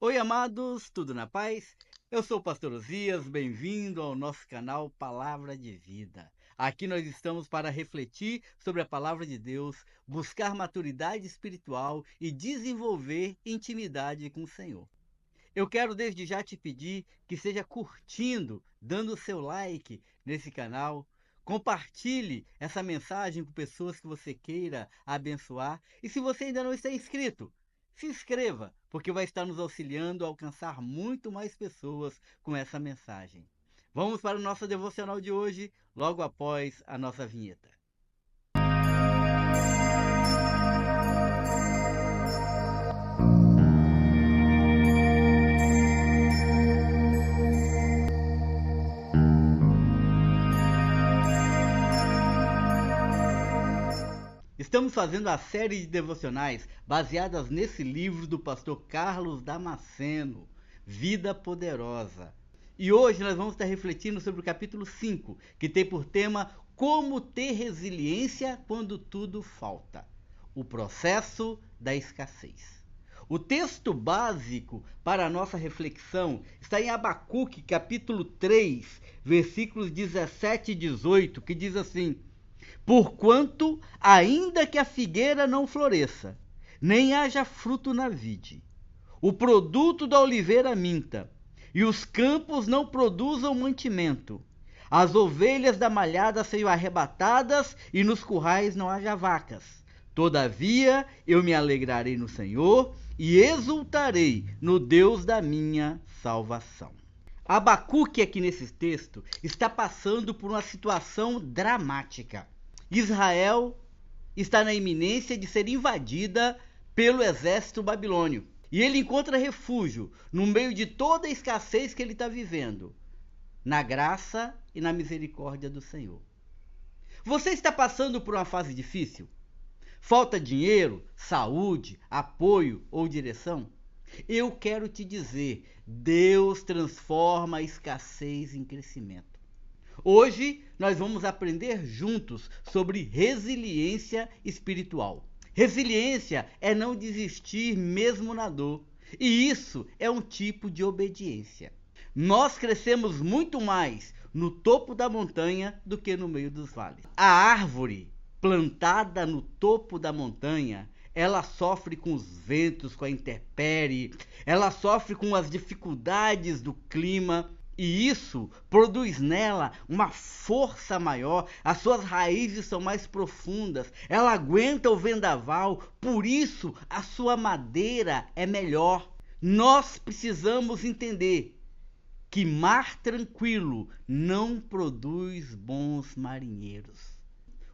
Oi, amados, tudo na paz? Eu sou o pastor Osias, bem-vindo ao nosso canal Palavra de Vida. Aqui nós estamos para refletir sobre a palavra de Deus, buscar maturidade espiritual e desenvolver intimidade com o Senhor. Eu quero desde já te pedir que seja curtindo, dando o seu like nesse canal. Compartilhe essa mensagem com pessoas que você queira abençoar. E se você ainda não está inscrito, se inscreva, porque vai estar nos auxiliando a alcançar muito mais pessoas com essa mensagem. Vamos para o nosso devocional de hoje, logo após a nossa vinheta. Estamos fazendo a série de devocionais baseadas nesse livro do pastor Carlos Damasceno, Vida Poderosa. E hoje nós vamos estar refletindo sobre o capítulo 5, que tem por tema Como ter resiliência quando tudo falta. O processo da escassez. O texto básico para a nossa reflexão está em Abacuque, capítulo 3, versículos 17 e 18, que diz assim: Porquanto, ainda que a figueira não floresça, nem haja fruto na vide, o produto da oliveira minta, e os campos não produzam mantimento, as ovelhas da malhada sejam arrebatadas, e nos currais não haja vacas. Todavia eu me alegrarei no Senhor, e exultarei no Deus da minha salvação. Abacuque, aqui nesse texto, está passando por uma situação dramática. Israel está na iminência de ser invadida pelo exército babilônio. E ele encontra refúgio no meio de toda a escassez que ele está vivendo, na graça e na misericórdia do Senhor. Você está passando por uma fase difícil? Falta dinheiro, saúde, apoio ou direção? Eu quero te dizer, Deus transforma a escassez em crescimento. Hoje nós vamos aprender juntos sobre resiliência espiritual. Resiliência é não desistir mesmo na dor, e isso é um tipo de obediência. Nós crescemos muito mais no topo da montanha do que no meio dos vales. A árvore plantada no topo da montanha, ela sofre com os ventos, com a intempérie, ela sofre com as dificuldades do clima, e isso produz nela uma força maior, as suas raízes são mais profundas, ela aguenta o vendaval, por isso a sua madeira é melhor. Nós precisamos entender que mar tranquilo não produz bons marinheiros.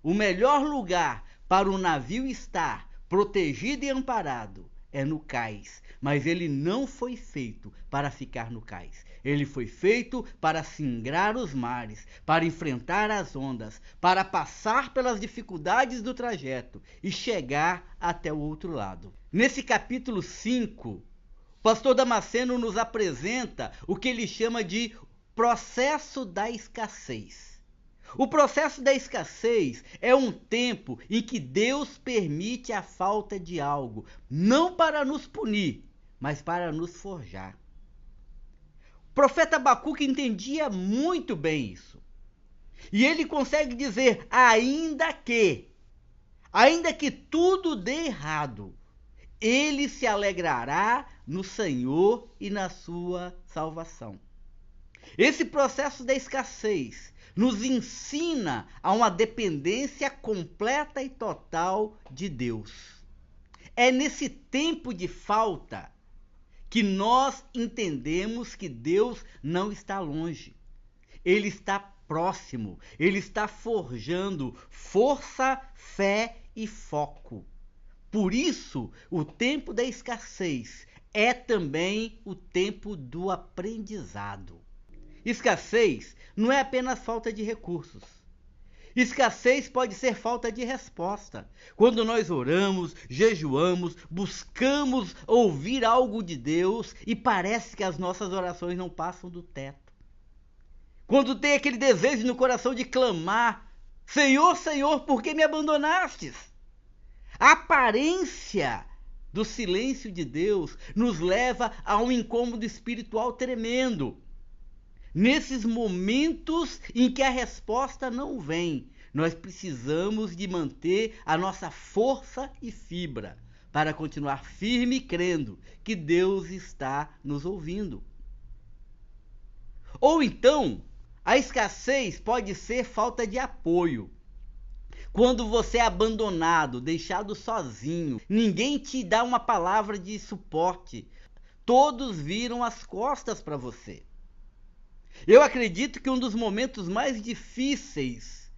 O melhor lugar para o navio estar protegido e amparado é no cais, mas ele não foi feito para ficar no cais. Ele foi feito para singrar os mares, para enfrentar as ondas, para passar pelas dificuldades do trajeto e chegar até o outro lado. Nesse capítulo 5, o pastor Damasceno nos apresenta o que ele chama de processo da escassez. O processo da escassez é um tempo em que Deus permite a falta de algo, não para nos punir, mas para nos forjar. O profeta Abacuque entendia muito bem isso. E ele consegue dizer, ainda que tudo dê errado, ele se alegrará no Senhor e na sua salvação. Esse processo da escassez nos ensina a uma dependência completa e total de Deus. É nesse tempo de falta que nós entendemos que Deus não está longe. Ele está próximo, ele está forjando força, fé e foco. Por isso, o tempo da escassez é também o tempo do aprendizado. Escassez não é apenas falta de recursos. Escassez pode ser falta de resposta. Quando nós oramos, jejuamos, buscamos ouvir algo de Deus e parece que as nossas orações não passam do teto. Quando tem aquele desejo no coração de clamar, Senhor, Senhor, por que me abandonastes? A aparência do silêncio de Deus nos leva a um incômodo espiritual tremendo. Nesses momentos em que a resposta não vem, nós precisamos de manter a nossa força e fibra para continuar firme crendo que Deus está nos ouvindo. Ou então, a escassez pode ser falta de apoio. Quando você é abandonado, deixado sozinho, ninguém te dá uma palavra de suporte, todos viram as costas para você. Eu acredito que um dos momentos mais difíceis,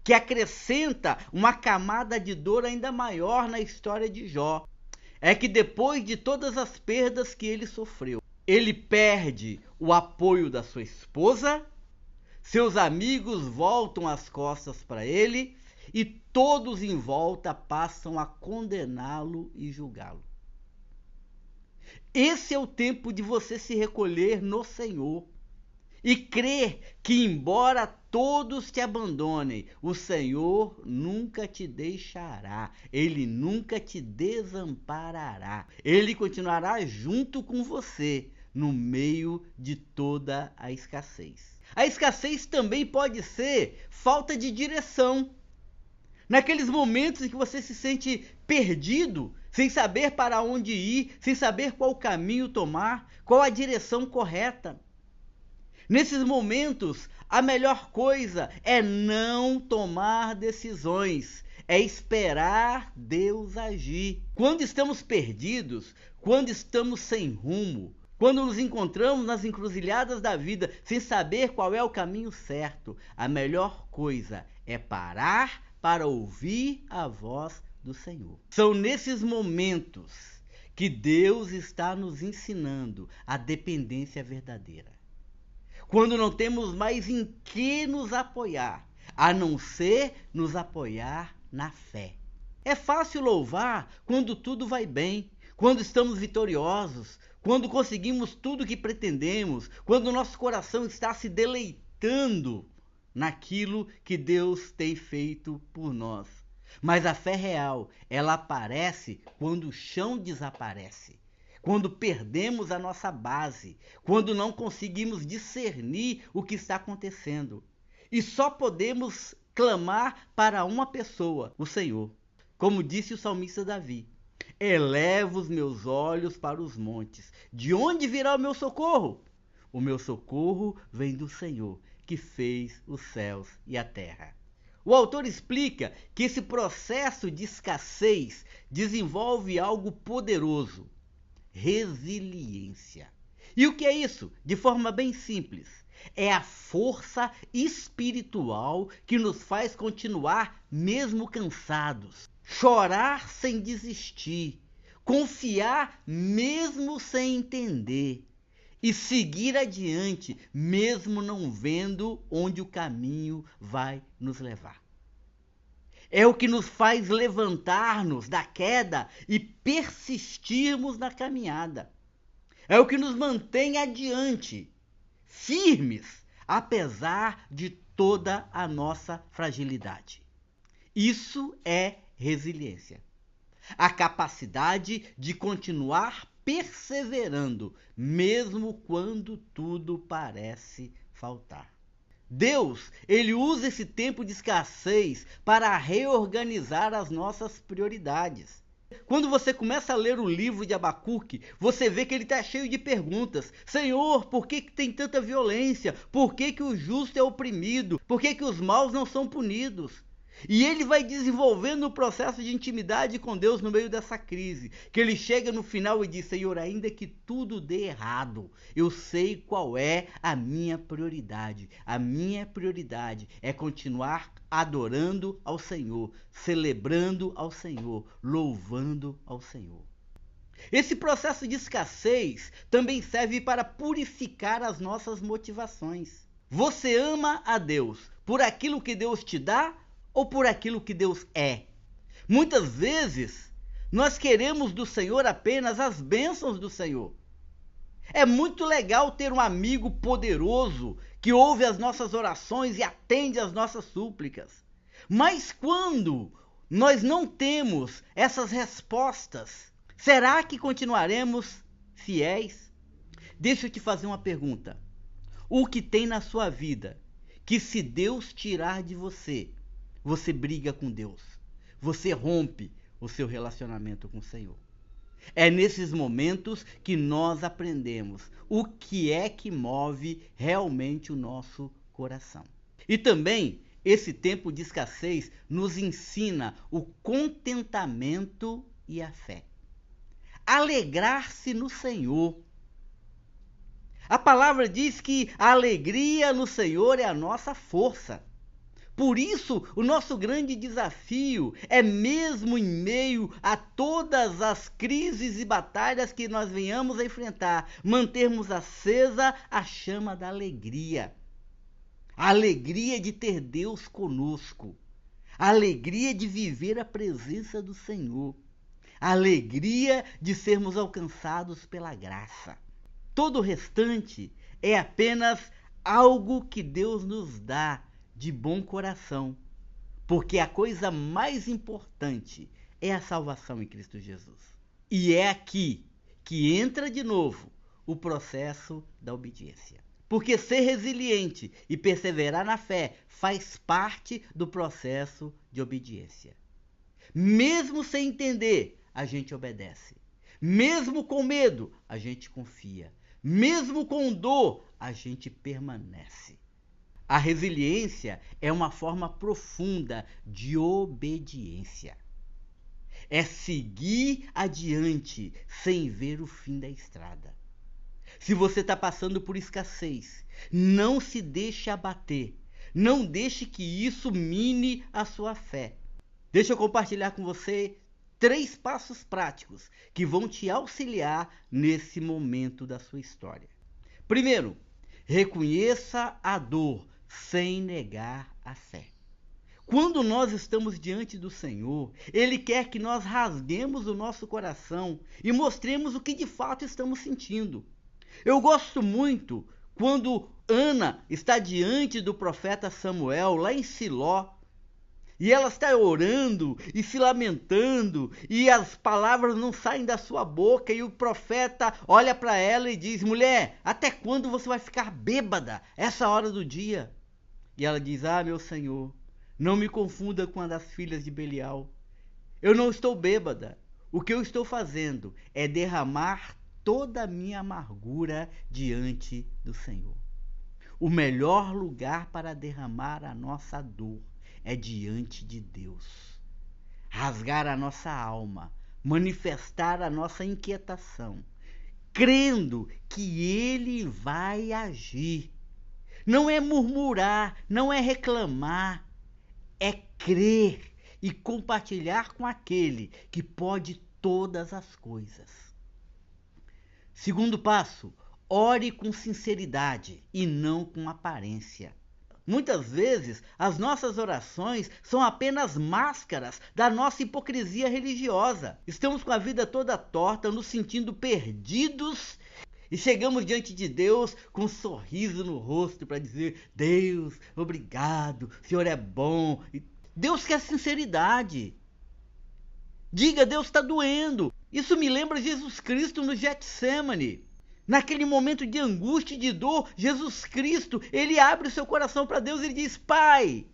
que acrescenta uma camada de dor ainda maior na história de Jó, é que depois de todas as perdas que ele sofreu, ele perde o apoio da sua esposa, seus amigos voltam as costas para ele e todos em volta passam a condená-lo e julgá-lo. Esse é o tempo de você se recolher no Senhor e crer que, embora todos te abandonem, o Senhor nunca te deixará, Ele nunca te desamparará, Ele continuará junto com você no meio de toda a escassez. A escassez também pode ser falta de direção. Naqueles momentos em que você se sente perdido, sem saber para onde ir, sem saber qual caminho tomar, qual a direção correta. Nesses momentos, a melhor coisa é não tomar decisões, é esperar Deus agir. Quando estamos perdidos, quando estamos sem rumo, quando nos encontramos nas encruzilhadas da vida sem saber qual é o caminho certo, a melhor coisa é parar para ouvir a voz do Senhor. São nesses momentos que Deus está nos ensinando a dependência verdadeira. Quando não temos mais em que nos apoiar, a não ser nos apoiar na fé. É fácil louvar quando tudo vai bem, quando estamos vitoriosos, quando conseguimos tudo o que pretendemos, quando o nosso coração está se deleitando naquilo que Deus tem feito por nós. Mas a fé real, ela aparece quando o chão desaparece. Quando perdemos a nossa base, quando não conseguimos discernir o que está acontecendo. E só podemos clamar para uma pessoa, o Senhor. Como disse o salmista Davi: elevo os meus olhos para os montes. De onde virá o meu socorro? O meu socorro vem do Senhor, que fez os céus e a terra. O autor explica que esse processo de escassez desenvolve algo poderoso: resiliência. E o que é isso? De forma bem simples, é a força espiritual que nos faz continuar mesmo cansados, chorar sem desistir, confiar mesmo sem entender e seguir adiante mesmo não vendo onde o caminho vai nos levar. É o que nos faz levantar-nos da queda e persistirmos na caminhada. É o que nos mantém adiante, firmes, apesar de toda a nossa fragilidade. Isso é resiliência. A capacidade de continuar perseverando, mesmo quando tudo parece faltar. Deus, ele usa esse tempo de escassez para reorganizar as nossas prioridades. Quando você começa a ler o livro de Abacuque, você vê que ele está cheio de perguntas. Senhor, por que tem tanta violência? Por que o justo é oprimido? Por que os maus não são punidos? E ele vai desenvolvendo um processo de intimidade com Deus no meio dessa crise, que ele chega no final e diz: Senhor, ainda que tudo dê errado, eu sei qual é a minha prioridade. A minha prioridade é continuar adorando ao Senhor, celebrando ao Senhor, louvando ao Senhor. Esse processo de escassez também serve para purificar as nossas motivações. Você ama a Deus por aquilo que Deus te dá ou por aquilo que Deus é? Muitas vezes, nós queremos do Senhor apenas as bênçãos do Senhor. É muito legal ter um amigo poderoso que ouve as nossas orações e atende às nossas súplicas. Mas quando nós não temos essas respostas, Será que continuaremos fiéis? Deixa eu te fazer uma pergunta. O que tem na sua vida que, se Deus tirar de você, você briga com Deus, você rompe o seu relacionamento com o Senhor? É nesses momentos que nós aprendemos o que é que move realmente o nosso coração. E também esse tempo de escassez nos ensina o contentamento e a fé. Alegrar-se no Senhor. A palavra diz que a alegria no Senhor é a nossa força. Por isso, o nosso grande desafio é, mesmo em meio a todas as crises e batalhas que nós venhamos a enfrentar, mantermos acesa a chama da alegria. A alegria de ter Deus conosco. A alegria de viver a presença do Senhor. A alegria de sermos alcançados pela graça. Todo o restante é apenas algo que Deus nos dá de bom coração, porque a coisa mais importante é a salvação em Cristo Jesus. E é aqui que entra de novo o processo da obediência. Porque ser resiliente e perseverar na fé faz parte do processo de obediência. Mesmo sem entender, a gente obedece. Mesmo com medo, a gente confia. Mesmo com dor, a gente permanece. A resiliência é uma forma profunda de obediência. É seguir adiante sem ver o fim da estrada. Se você está passando por escassez, não se deixe abater. Não deixe que isso mine a sua fé. Deixa eu compartilhar com você 3 passos práticos que vão te auxiliar nesse momento da sua história. Primeiro, reconheça a dor sem negar a fé. Quando nós estamos diante do Senhor, Ele quer que nós rasguemos o nosso coração e mostremos o que de fato estamos sentindo. Eu gosto muito quando Ana está diante do profeta Samuel, lá em Siló, e ela está orando e se lamentando, e as palavras não saem da sua boca, e o profeta olha para ela e diz: mulher, até quando você vai ficar bêbada essa hora do dia? E ela diz: ah, meu senhor, não me confunda com uma das filhas de Belial. Eu não estou bêbada. O que eu estou fazendo é derramar toda a minha amargura diante do Senhor. O melhor lugar para derramar a nossa dor é diante de Deus. Rasgar a nossa alma, manifestar a nossa inquietação, crendo que Ele vai agir. Não é murmurar, não é reclamar, é crer e compartilhar com aquele que pode todas as coisas. Segundo passo, ore com sinceridade e não com aparência. Muitas vezes, as nossas orações são apenas máscaras da nossa hipocrisia religiosa. Estamos com a vida toda torta, nos sentindo perdidos, e chegamos diante de Deus com um sorriso no rosto para dizer: Deus, obrigado, o Senhor é bom. Deus quer sinceridade. Diga: Deus, está doendo. Isso me lembra Jesus Cristo no Getsêmani. Naquele momento de angústia e de dor, Jesus Cristo, ele abre o seu coração para Deus e ele diz: Pai,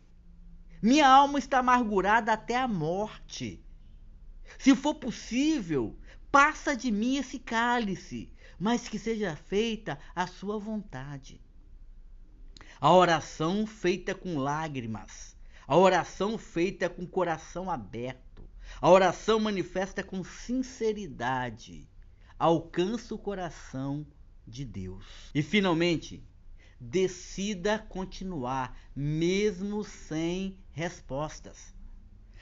minha alma está amargurada até a morte. Se for possível, passa de mim esse cálice, mas que seja feita a sua vontade. A oração feita com lágrimas, a oração feita com o coração aberto, a oração manifesta com sinceridade, alcança o coração de Deus. E finalmente, decida continuar, mesmo sem respostas.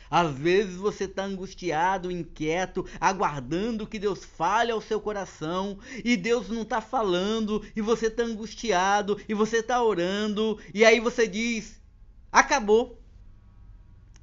Às vezes você está angustiado, inquieto, aguardando que Deus fale ao seu coração, e Deus não está falando, e você está angustiado, e você está orando, e aí você diz: acabou,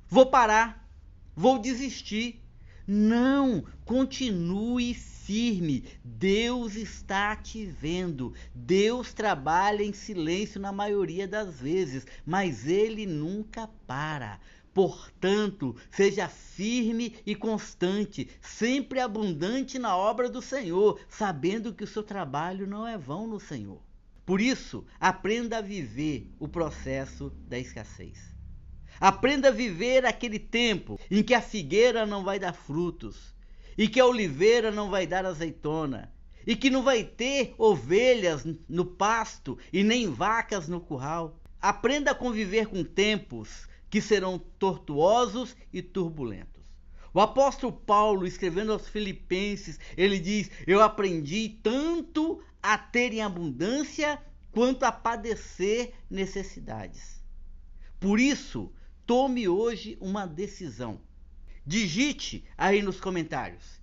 vou parar, vou desistir. Não, continue firme. Deus está te vendo. Deus trabalha em silêncio na maioria das vezes, mas Ele nunca para. Portanto, seja firme e constante, sempre abundante na obra do Senhor, sabendo que o seu trabalho não é vão no Senhor. Por isso, aprenda a viver o processo da escassez. Aprenda a viver aquele tempo em que a figueira não vai dar frutos, e que a oliveira não vai dar azeitona, e que não vai ter ovelhas no pasto e nem vacas no curral. Aprenda a conviver com tempos que serão tortuosos e turbulentos. O apóstolo Paulo, escrevendo aos Filipenses, ele diz: eu aprendi tanto a ter em abundância quanto a padecer necessidades. Por isso, tome hoje uma decisão. Digite aí nos comentários: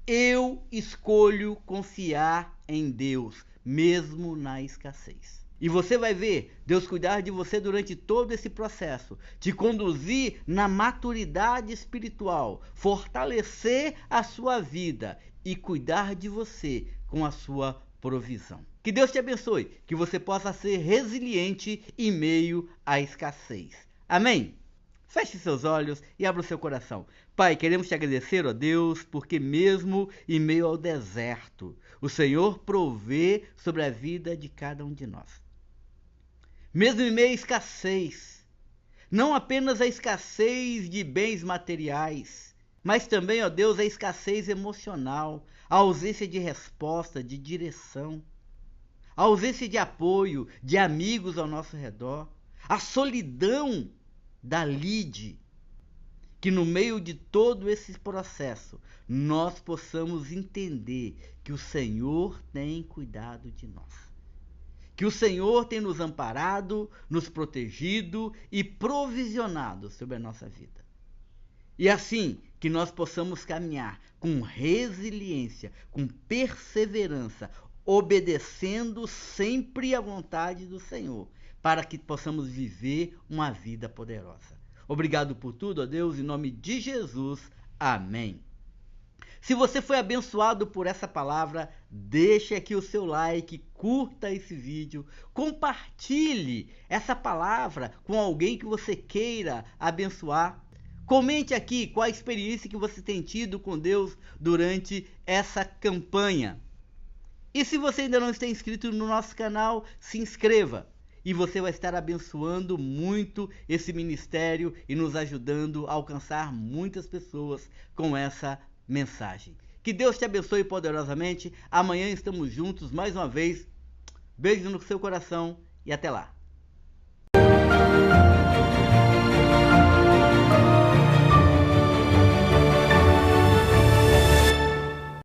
eu escolho confiar em Deus, mesmo na escassez. E você vai ver Deus cuidar de você durante todo esse processo, te conduzir na maturidade espiritual, fortalecer a sua vida e cuidar de você com a sua provisão. Que Deus te abençoe, que você possa ser resiliente em meio à escassez. Amém? Feche seus olhos e abra o seu coração. Pai, queremos te agradecer, ó Deus, porque mesmo em meio ao deserto, o Senhor provê sobre a vida de cada um de nós. Mesmo em meio à escassez, não apenas a escassez de bens materiais, mas também, ó Deus, a escassez emocional, a ausência de resposta, de direção, a ausência de apoio, de amigos ao nosso redor, a solidão da lide, que no meio de todo esse processo nós possamos entender que o Senhor tem cuidado de nós. Que o Senhor tem nos amparado, nos protegido e provisionado sobre a nossa vida. E assim que nós possamos caminhar com resiliência, com perseverança, obedecendo sempre à vontade do Senhor, para que possamos viver uma vida poderosa. Obrigado por tudo, ó Deus, em nome de Jesus. Amém. Se você foi abençoado por essa palavra, deixe aqui o seu like, curta esse vídeo, compartilhe essa palavra com alguém que você queira abençoar. Comente aqui qual a experiência que você tem tido com Deus durante essa campanha. E se você ainda não está inscrito no nosso canal, se inscreva. E você vai estar abençoando muito esse ministério e nos ajudando a alcançar muitas pessoas com essa mensagem. Que Deus te abençoe poderosamente. Amanhã estamos juntos mais uma vez. Beijo no seu coração e até lá.